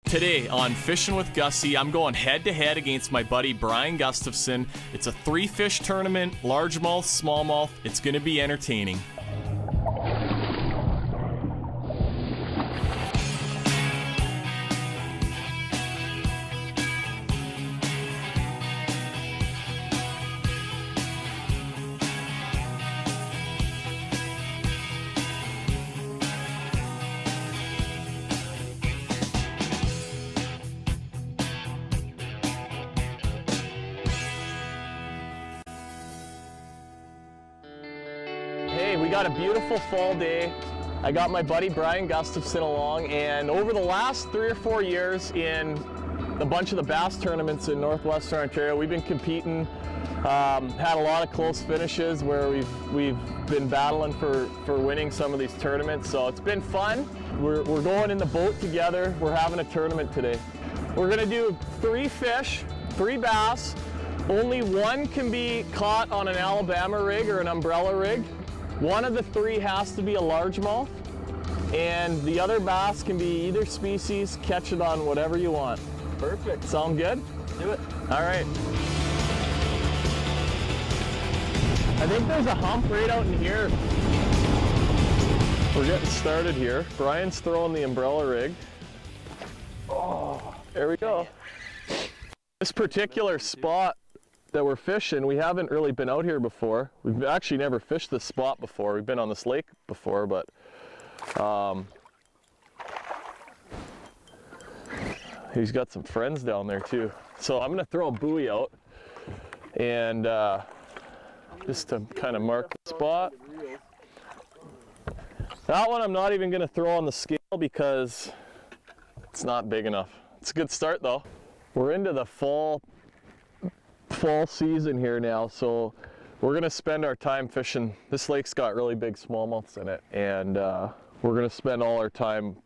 Today on Fishing with Gussie, I'm going head-to-head against my buddy Bryan Gustafson. It's a 3-fish tournament, largemouth, smallmouth. It's going to be entertaining. Hey, we got a beautiful fall day. I got my buddy Bryan Gustafson along, and over the last 3 or 4 years in a bunch of the bass tournaments in northwestern Ontario, we've been competing, had a lot of close finishes where we've been battling for winning some of these tournaments, so it's been fun. We're going in the boat together. We're having a tournament today. We're gonna do 3 fish, 3 bass. Only one can be caught on an Alabama rig or an umbrella rig. One of the 3 has to be a largemouth, and the other bass can be either species. Catch it on whatever you want. Perfect. Sound good? Do it. All right. I think there's a hump right out in here. We're getting started here. Brian's throwing the umbrella rig. Oh, there we go. This particular spot that we're fishing, we haven't really been out here before. We've actually never fished this spot before. We've been on this lake before, but he's got some friends down there too. So I'm gonna throw a buoy out and just to kind of mark the spot. That one I'm not even gonna throw on the scale because it's not big enough. It's a good start though. We're into the fall season here now, so we're gonna spend our time fishing. This lake's got really big smallmouths in it, and we're gonna spend all our time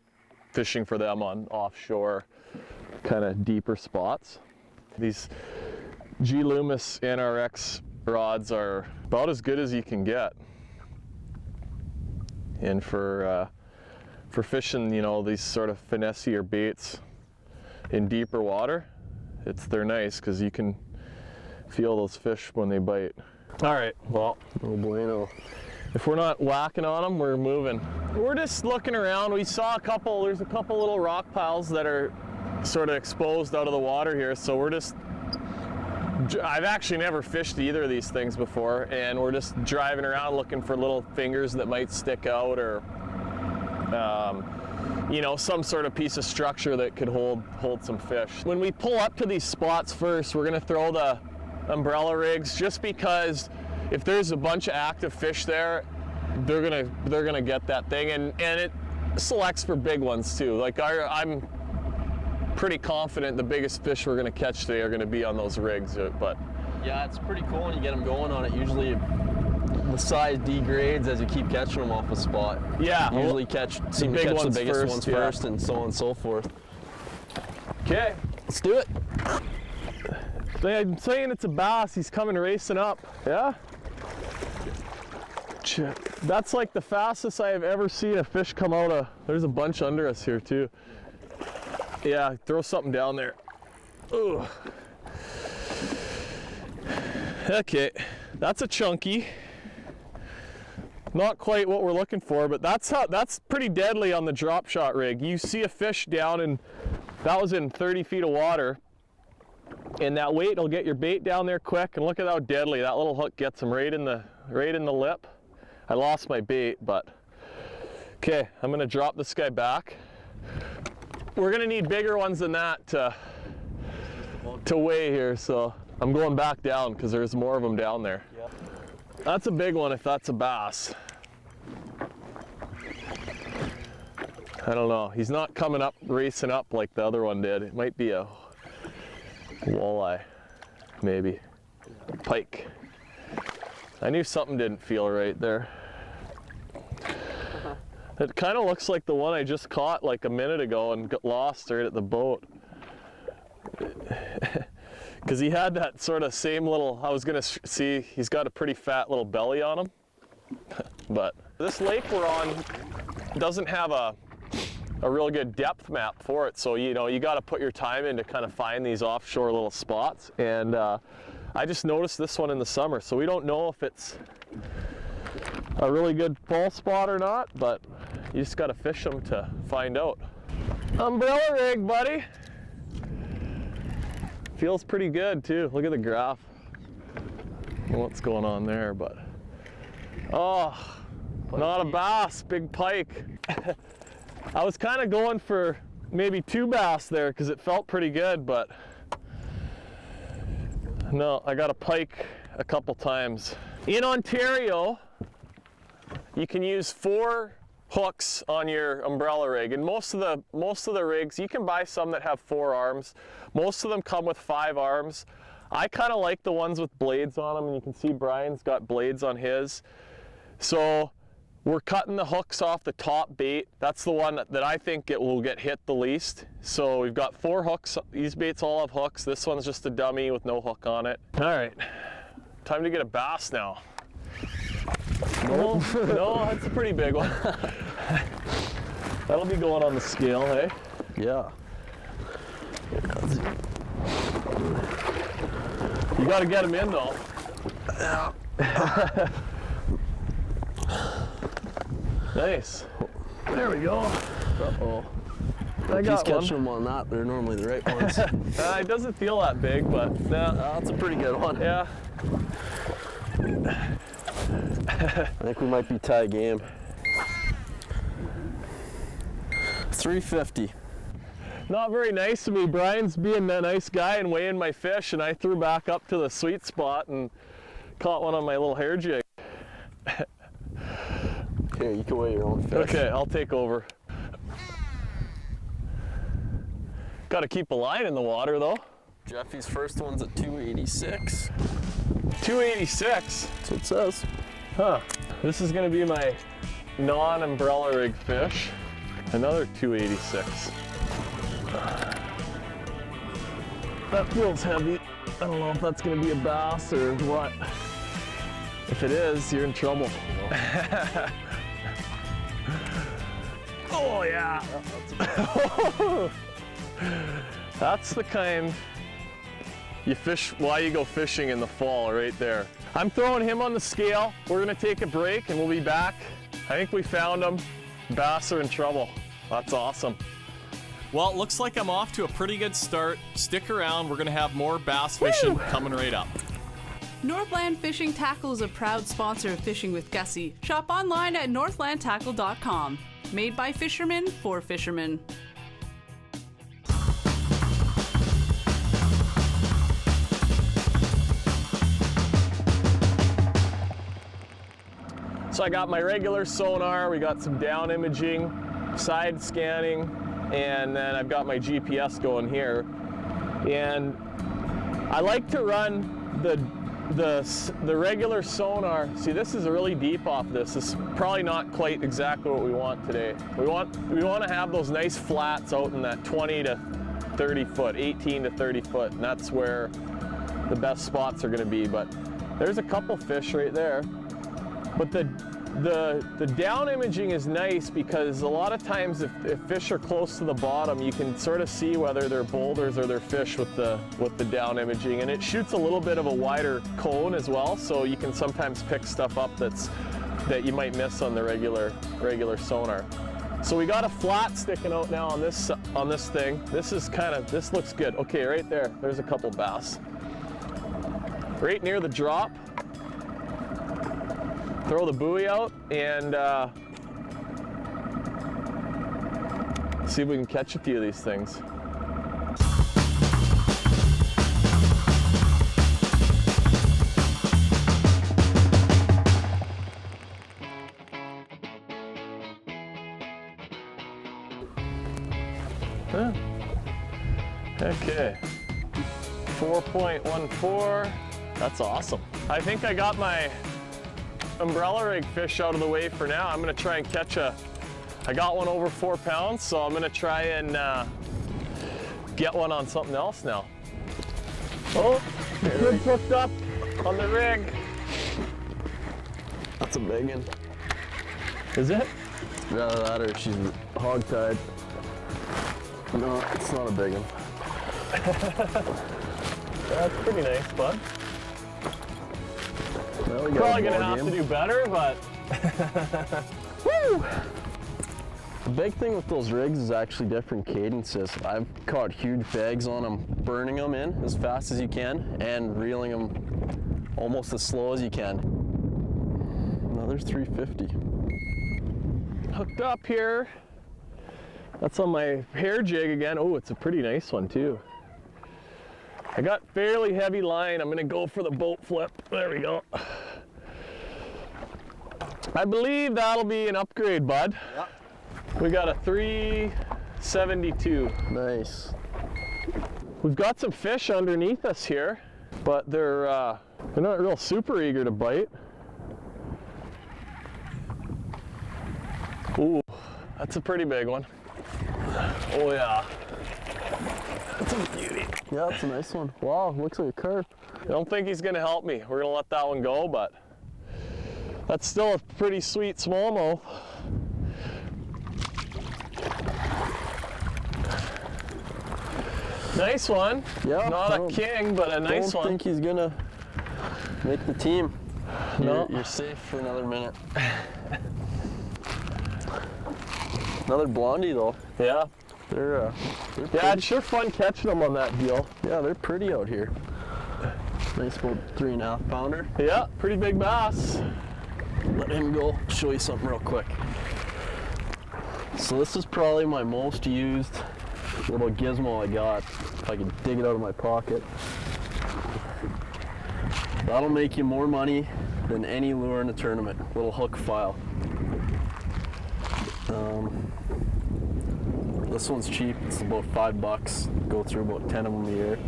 fishing for them on offshore, kind of deeper spots. These G Loomis NRX rods are about as good as you can get, and for fishing, you know, these sort of finessier baits in deeper water, they're nice because you can feel those fish when they bite. All right, well, oh bueno. If we're not whacking on them, we're moving. We're just looking around. We saw there's a couple little rock piles that are sort of exposed out of the water here, so I've actually never fished either of these things before, and we're just driving around looking for little fingers that might stick out, or you know, some sort of piece of structure that could hold some fish. When we pull up to these spots first, we're gonna throw the umbrella rigs, just because if there's a bunch of active fish there, they're gonna get that thing, and it selects for big ones too. Like I'm pretty confident the biggest fish we're gonna catch today are gonna be on those rigs. But yeah, it's pretty cool when you get them going on it. Usually the size degrades as you keep catching them off a spot. Yeah, you usually seem to catch the biggest ones first, and so on and so forth. Okay, let's do it. I'm saying it's a bass. He's coming racing up. Yeah? That's like the fastest I have ever seen a fish come out of. There's a bunch under us here too. Yeah, throw something down there. Ugh. Okay, that's a chunky. Not quite what we're looking for, but that's pretty deadly on the drop shot rig. You see a fish down, and that was in 30 feet of water. And that weight will get your bait down there quick, and look at how deadly that little hook gets him right in the lip. I lost my bait, but okay, I'm gonna drop this guy back. We're gonna need bigger ones than that to weigh here, so I'm going back down because there's more of them down there. Yep. That's a big one if that's a bass. I don't know. He's not coming up, racing up like the other one did. It might be a walleye, maybe. Pike. I knew something didn't feel right there. It kind of looks like the one I just caught like a minute ago and got lost right at the boat. Because he had that sort of same little, I was gonna see, he's got a pretty fat little belly on him. But this lake we're on doesn't have a a real good depth map for it. So, you know, you got to put your time in to kind of find these offshore little spots. And I just noticed this one in the summer. So we don't know if it's a really good fall spot or not, but you just got to fish them to find out. Umbrella rig, buddy. Feels pretty good too. Look at the graph. I don't know what's going on there, but oh, not a bass, big pike. I was kind of going for maybe 2 bass there because it felt pretty good, but no, I got a pike a couple times. In Ontario, you can use 4 hooks on your umbrella rig, and most of the rigs, you can buy some that have 4 arms. Most of them come with 5 arms. I kind of like the ones with blades on them, and you can see Brian's got blades on his. So we're cutting the hooks off the top bait. That's the one that I think it will get hit the least. So we've got 4 hooks. These baits all have hooks. This one's just a dummy with no hook on it. All right, time to get a bass now. No, no, that's a pretty big one. That'll be going on the scale, hey? Yeah. You got to get them in though. Yeah. Nice. There we go. Uh-oh. I If he's got catching one. them on that, they're normally the right ones. It doesn't feel that big, but That's a pretty good one. yeah. I think we might be tie game. 350. Not very nice of me. Brian's being a nice guy and weighing my fish, and I threw back up to the sweet spot and caught one on my little hair jig. Here, you can weigh your own fish. Okay, I'll take over. Got to keep a line in the water though. Jeffy's first one's at 286. 286. That's what it says. Huh. This is going to be my non-umbrella rig fish. Another 286. That feels heavy. I don't know if that's going to be a bass or what. If it is, you're in trouble. Oh yeah. That's the kind you fish, why you go fishing in the fall, right there. I'm throwing him on the scale. We're gonna take a break and we'll be back. I think we found him. Bass are in trouble. That's awesome. Well, it looks like I'm off to a pretty good start. Stick around, we're gonna have more bass fishing coming right up. Northland Fishing Tackle is a proud sponsor of Fishing with Gussie. Shop online at northlandtackle.com. Made by fishermen for fishermen. So I got my regular sonar, we got some down imaging, side scanning, and then I've got my GPS going here. And I like to run the regular sonar. See, this is really deep off this. This is probably not quite exactly what we want today. We want to have those nice flats out in that 20 to 30 foot, 18 to 30 foot, and that's where the best spots are going to be. But there's a couple fish right there. But the down imaging is nice because a lot of times if fish are close to the bottom, you can sort of see whether they're boulders or they're fish with the down imaging, and it shoots a little bit of a wider cone as well, so you can sometimes pick stuff up that you might miss on the regular sonar. So we got a flat sticking out now on this thing. This looks good. Okay, right there. There's a couple bass. Right near the drop. Throw the buoy out and see if we can catch a few of these things. Huh. Okay, 4.14. That's awesome. I think I got my umbrella rig fish out of the way for now. I'm gonna try and catch I got one over 4 pounds, so I'm gonna try and get one on something else now. Oh, good hooked up on the rig. That's a big one. Is it? Rather that or she's hog-tied. No, it's not a big one. That's pretty nice, bud. Well, we got Probably a gonna ball have game. to do better, but woo! The big thing with those rigs is actually different cadences. I've caught huge bags on them, burning them in as fast as you can and reeling them almost as slow as you can. Another 350. Hooked up here. That's on my hair jig again. Oh, it's a pretty nice one too. I got fairly heavy line. I'm gonna go for the boat flip. There we go. I believe that'll be an upgrade, bud. Yep. We got a 372. Nice. We've got some fish underneath us here, but they're not real super eager to bite. Ooh, that's a pretty big one. Oh yeah. That's a beauty. Yeah, that's a nice one. Wow, looks like a carp. I don't think he's gonna help me. We're gonna let that one go, but that's still a pretty sweet smallmouth. Nice one. Yeah. Not a king, but a nice Don't one. think he's gonna make the team. No. You're safe for another minute. Another blondie though. Yeah. They're Yeah, pretty. it's sure fun catching them on that deal. Yeah, they're pretty out here. Nice about 3.5 pounder. Yeah, pretty big bass. Let him go. Show you something real quick. So this is probably my most used little gizmo I got. If I can dig it out of my pocket. That'll make you more money than any lure in a tournament. Little hook file. This one's cheap. It's about $5. Go through about 10 of them a year.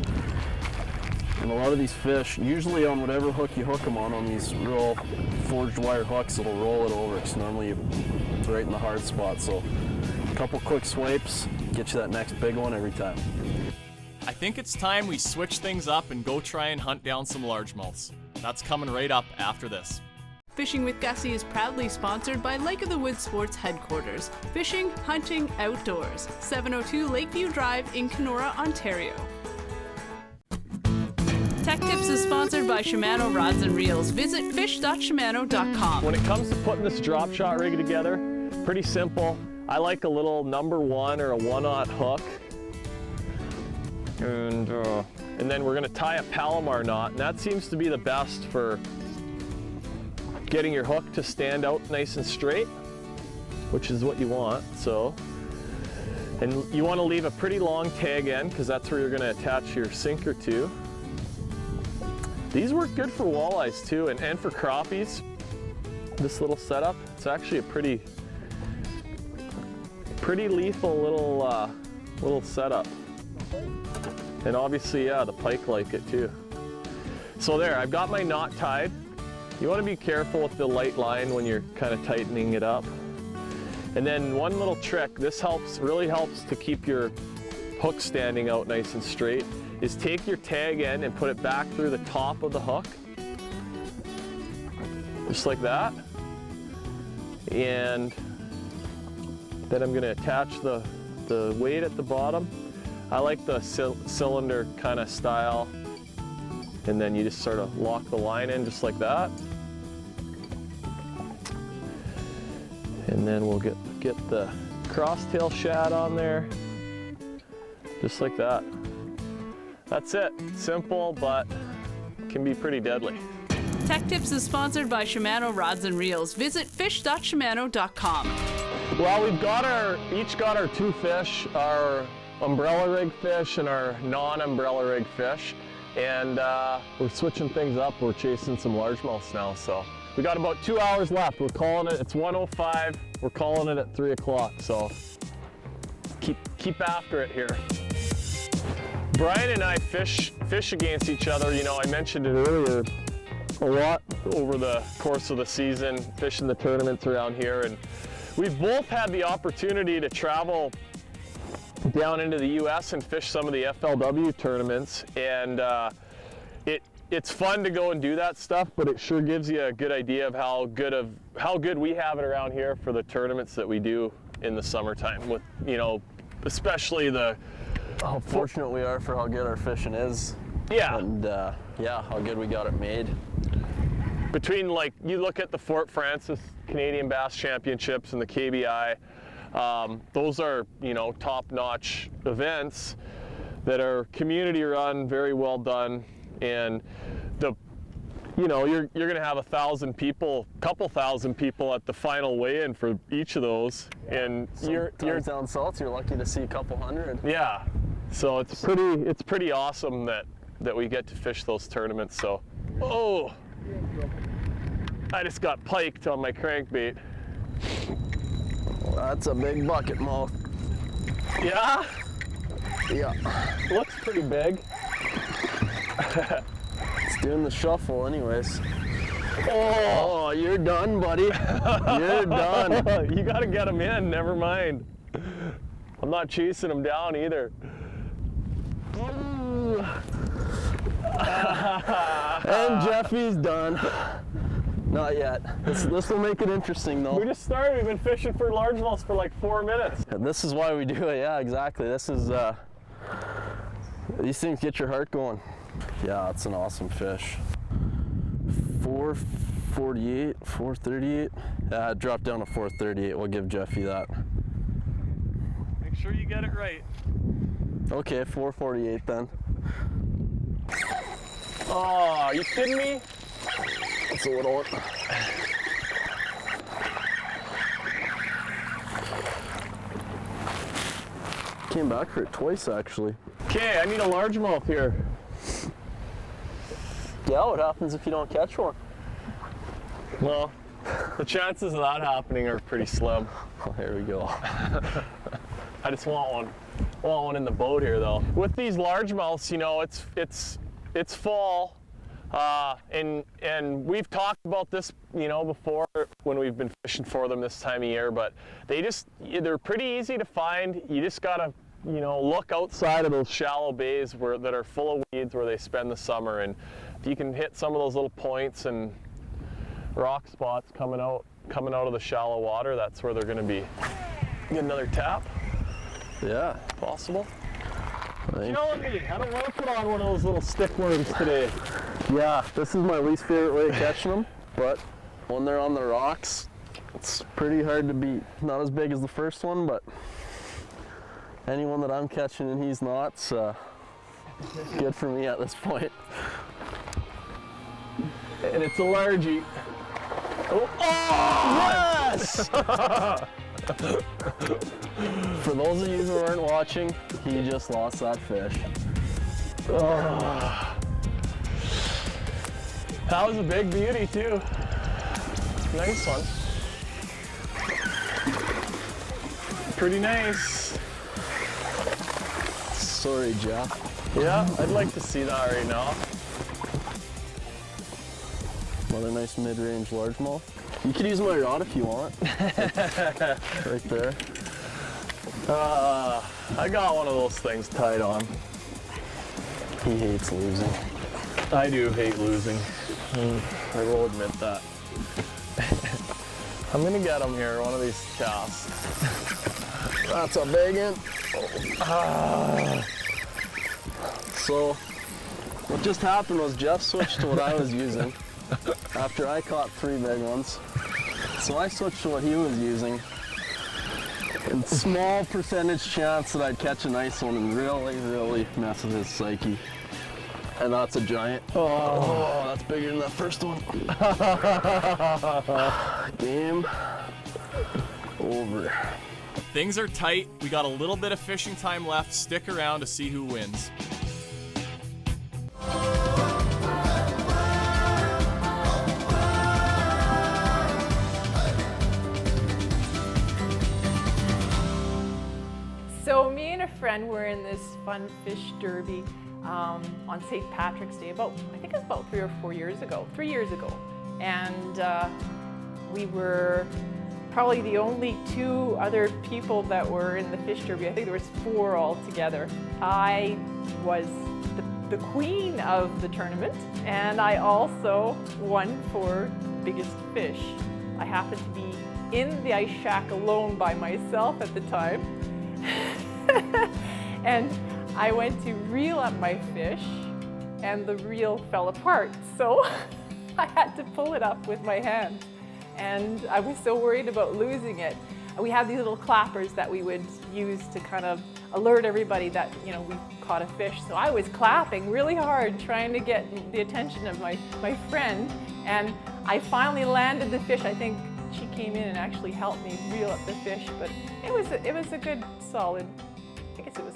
And a lot of these fish, usually on whatever hook you hook them on these real forged wire hooks, it'll roll it over because normally it's right in the hard spot. So a couple quick swipes, get you that next big one every time. I think it's time we switch things up and go try and hunt down some largemouths. That's coming right up after this. Fishing with Gussie is proudly sponsored by Lake of the Woods Sports Headquarters. Fishing, hunting, outdoors. 702 Lakeview Drive in Kenora, Ontario. Tech Tips is sponsored by Shimano Rods and Reels. Visit fish.shimano.com. When it comes to putting this drop shot rig together, pretty simple. I like a little number 1 or a 1/0 hook. And then we're gonna tie a Palomar knot, and that seems to be the best for getting your hook to stand out nice and straight, which is what you want. So, and you want to leave a pretty long tag end because that's where you're going to attach your sinker to. These work good for walleyes too, and for crappies. This little setup, it's actually a pretty lethal little setup. And obviously, yeah, the pike like it too. So there, I've got my knot tied. You want to be careful with the light line when you're kind of tightening it up. And then one little trick, this really helps to keep your hook standing out nice and straight, is take your tag end and put it back through the top of the hook. Just like that. And then I'm going to attach the weight at the bottom. I like the cylinder kind of style. And then you just sort of lock the line in just like that. And then we'll get the crosstail shad on there, just like that. That's it. Simple, but can be pretty deadly. Tech Tips is sponsored by Shimano Rods and Reels. Visit fish.shimano.com. Well, we've got each got our 2 fish, our umbrella rig fish and our non-umbrella rig fish. And we're switching things up. We're chasing some largemouths now, so we got about 2 hours left. We're calling it. It's 1:05. We're calling it at 3 o'clock. So keep after it here. Bryan and I fish against each other. You know, I mentioned it earlier. A lot over the course of the season, fishing the tournaments around here, and we've both had the opportunity to travel down into the US and fish some of the FLW tournaments, and it's fun to go and do that stuff, but it sure gives you a good idea of how good we have it around here for the tournaments that we do in the summertime, with, you know, especially the. How fortunate we are for how good our fishing is. Yeah. And yeah, how good we got it made. Between, like, you look at the Fort Francis Canadian Bass Championships and the KBI, those are, you know, top-notch events that are community run, very well done, and you know, you're going to have 1,000 people, couple thousand people at the final weigh-in for each of those, and you're down south, you're lucky to see a couple hundred. Yeah, so it's pretty awesome that we get to fish those tournaments. So, oh, I just got piked on my crankbait. That's a big bucket mouth. Yeah, Yeah. looks pretty big. It's doing the shuffle anyways. Oh, you're done, buddy. You're done. You got to get them in. Never mind. I'm not chasing them down either. And Jeffy's done. Not yet. This will make it interesting though. We just started. We've been fishing for largemouths for like 4 minutes. And this is why we do it. Yeah, exactly. This is these things get your heart going. Yeah, it's an awesome fish. 448, 438. Yeah, it dropped down to 438. We'll give Jeffy that. Make sure you get it right. Okay, 448 then. Oh, are you kidding me? That's a little one. Came back for it twice actually. Okay, I need a largemouth here. Yeah, what happens if you don't catch one? Well, the chances of that happening are pretty slim. Oh, here we go. I just want one. I want one in the boat here though. With these largemouths, you know, it's fall, and we've talked about this, you know, before when we've been fishing for them this time of year. But they're pretty easy to find. You just gotta, you know, look outside of those shallow bays that are full of weeds where they spend the summer, and if you can hit some of those little points and rock spots coming out of the shallow water, that's where they're going to be. Get another tap. Yeah. Possible. Killing me. I don't want to put on one of those little stick worms today. Yeah, this is my least favorite way of catching them, but when they're on the rocks, it's pretty hard to beat. Not as big as the first one, but anyone that I'm catching and he's not, it's good for me at this point. And it's a largie. Oh, yes! For those of you who aren't watching, he just lost that fish. Oh. That was a big beauty too. Nice one. Pretty nice. Sorry, Jeff. Yeah, I'd like to see that right now. Another nice mid-range largemouth. You could use my rod if you want. Right there. I got one of those things tied on. He hates losing. I do hate losing. I will admit that. I'm gonna get him here, one of these casts. That's a big one. So, what just happened was Jeff switched to what I was using after I caught 3 big ones. So I switched to what he was using. And small percentage chance that I'd catch a nice one and really, really mess with his psyche. And that's a giant. Oh, that's bigger than that first one. Game over. Things are tight. We got a little bit of fishing time left. Stick around to see who wins. So me and a friend were in this fun fish derby on St. Patrick's Day I think it was about 3 or 4 years ago, 3 years ago. And we were probably the only 2 other people that were in the fish derby. I think there was 4 altogether. I was the queen of the tournament, and I also won for biggest fish. I happened to be in the ice shack alone by myself at the time. And I went to reel up my fish and the reel fell apart. So I had to pull it up with my hand. And I was so worried about losing it. We had these little clappers that we would use to kind of alert everybody that, you know, we caught a fish. So I was clapping really hard, trying to get the attention of my friend. And I finally landed the fish. I think she came in and actually helped me reel up the fish. But it was a good solid, I guess it was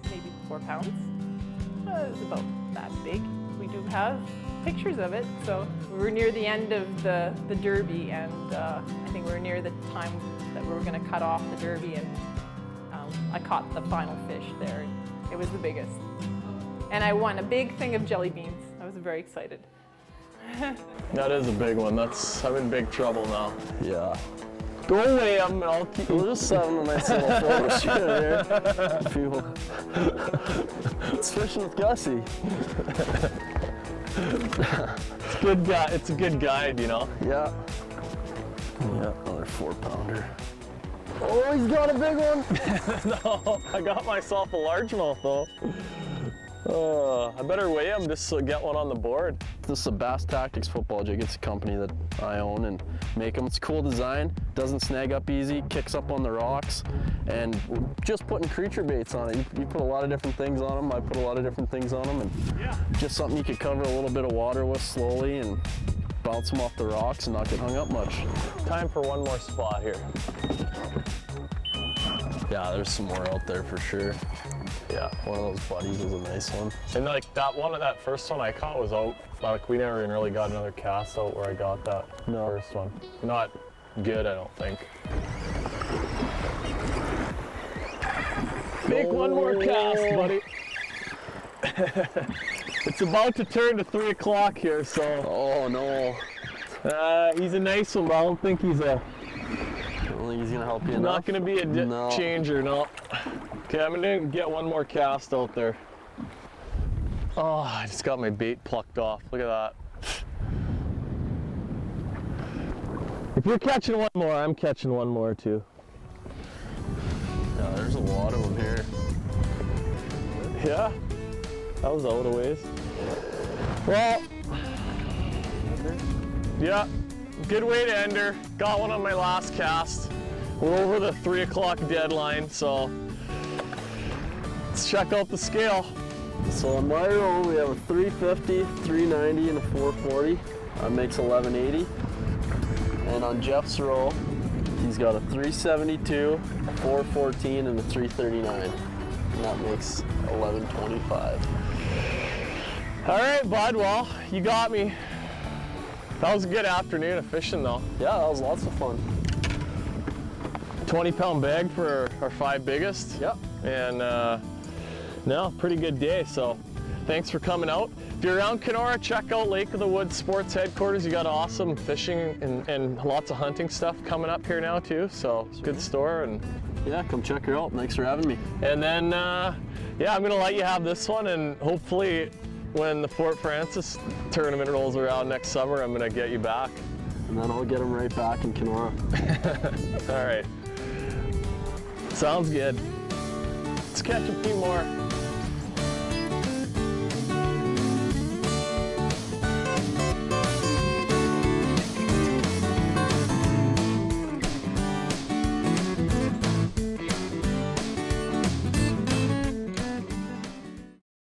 maybe 4 pounds. It was about that big. We do have pictures of it. So we were near the end of the derby, and I think we were near the time that we were going to cut off the derby, and I caught the final fish there. It was the biggest. And I won a big thing of jelly beans. I was very excited. That is a big one. I'm in big trouble now. Yeah. Go away, I'll keep. We'll just set him a nice little photo shoot there. It's fishing with Gussie. It's a good guy. It's a good guide, you know. Yeah. Yeah, another 4-pounder. Oh, he's got a big one. No, I got myself a largemouth though. I better weigh him just to get one on the board. This is a Bass Tactics football jig. It's a company that I own and make them. It's a cool design, doesn't snag up easy, kicks up on the rocks, and we're just putting creature baits on it. You put a lot of different things on them. I put a lot of different things on them, and just something you could cover a little bit of water with slowly and bounce them off the rocks and not get hung up much. Time for one more spot here. Yeah, there's some more out there for sure. Yeah, one of those buddies is a nice one. And like that first one I caught was out. Like we never even really got another cast out where I got that first one. Not good, I don't think. Make one more cast, buddy. It's about to turn to 3 o'clock here, so. Oh no. He's a nice one, but I don't think he's I don't think he's gonna help you enough. not gonna be a changer, no. Okay, I'm gonna get one more cast out there. Oh, I just got my bait plucked off. Look at that. If you're catching one more, I'm catching one more too. Yeah, there's a lot of them here. Yeah, that was out a ways. Well, yeah, good way to end her. Got one on my last cast. We're over the 3 o'clock deadline, so let's check out the scale. So on my roll, we have a 350, 390, and a 440. That makes 1180. And on Jeff's roll, he's got a 372, a 414, and a 339. And that makes 1125. All right, bud, well, you got me. That was a good afternoon of fishing though. Yeah, that was lots of fun. 20-pound bag for our 5 biggest. Yep. And no, pretty good day, so thanks for coming out. If you're around Kenora, check out Lake of the Woods Sports Headquarters. You got awesome fishing and lots of hunting stuff coming up here now too, so good store. And yeah, come check her out. Thanks for having me. And then, yeah, I'm gonna let you have this one, and hopefully when the Fort Francis tournament rolls around next summer, I'm gonna get you back. And then I'll get them right back in Kenora. All right. Sounds good. Let's catch a few more.